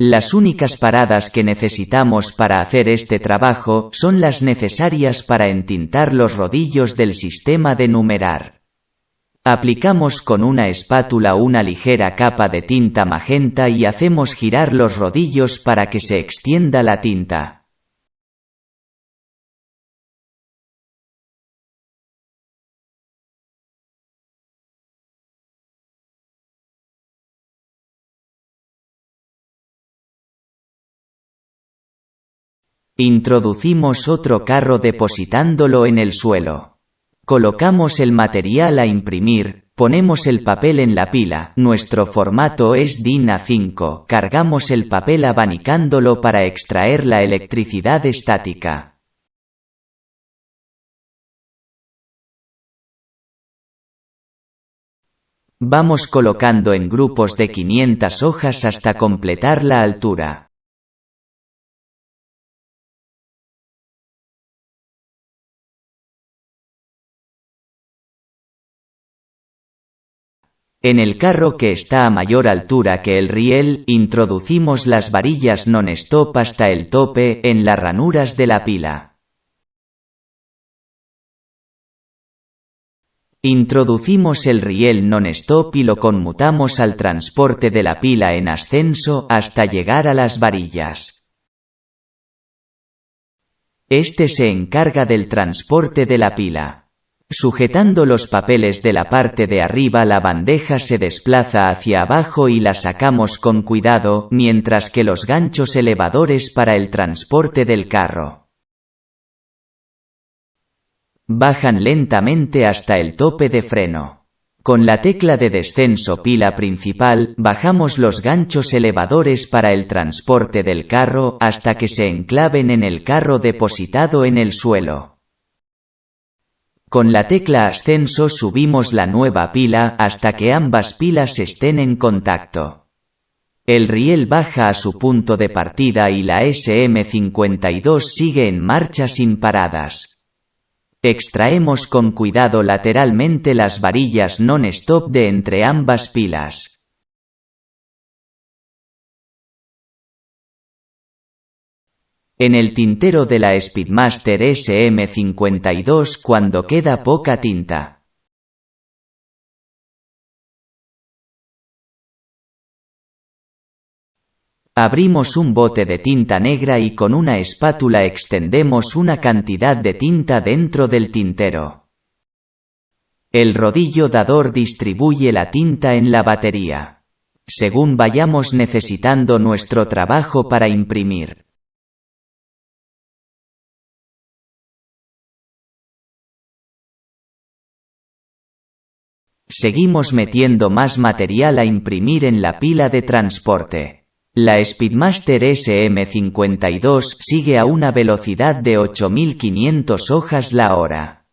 Las únicas paradas que necesitamos para hacer este trabajo son las necesarias para entintar los rodillos del sistema de numerar. Aplicamos con una espátula una ligera capa de tinta magenta y hacemos girar los rodillos para que se extienda la tinta. Introducimos otro carro depositándolo en el suelo. Colocamos el material a imprimir, ponemos el papel en la pila, nuestro formato es DIN A5, cargamos el papel abanicándolo para extraer la electricidad estática. Vamos colocando en grupos de 500 hojas hasta completar la altura. En el carro que está a mayor altura que el riel, introducimos las varillas non-stop hasta el tope, en las ranuras de la pila. Introducimos el riel non-stop y lo conmutamos al transporte de la pila en ascenso, hasta llegar a las varillas. Este se encarga del transporte de la pila. Sujetando los papeles de la parte de arriba, la bandeja se desplaza hacia abajo y la sacamos con cuidado, mientras que los ganchos elevadores para el transporte del carro bajan lentamente hasta el tope de freno. Con la tecla de descenso pila principal, bajamos los ganchos elevadores para el transporte del carro, hasta que se enclaven en el carro depositado en el suelo. Con la tecla ascenso subimos la nueva pila, hasta que ambas pilas estén en contacto. El riel baja a su punto de partida y la SM52 sigue en marcha sin paradas. Extraemos con cuidado lateralmente las varillas non-stop de entre ambas pilas. En el tintero de la Speedmaster SM52 cuando queda poca tinta. Abrimos un bote de tinta negra y con una espátula extendemos una cantidad de tinta dentro del tintero. El rodillo dador distribuye la tinta en la batería, según vayamos necesitando nuestro trabajo para imprimir. Seguimos metiendo más material a imprimir en la pila de transporte. La Speedmaster SM52 sigue a una velocidad de 8500 hojas la hora.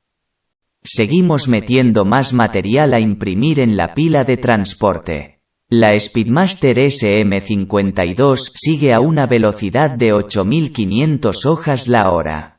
Seguimos metiendo más material a imprimir en la pila de transporte. La Speedmaster SM52 sigue a una velocidad de 8500 hojas la hora.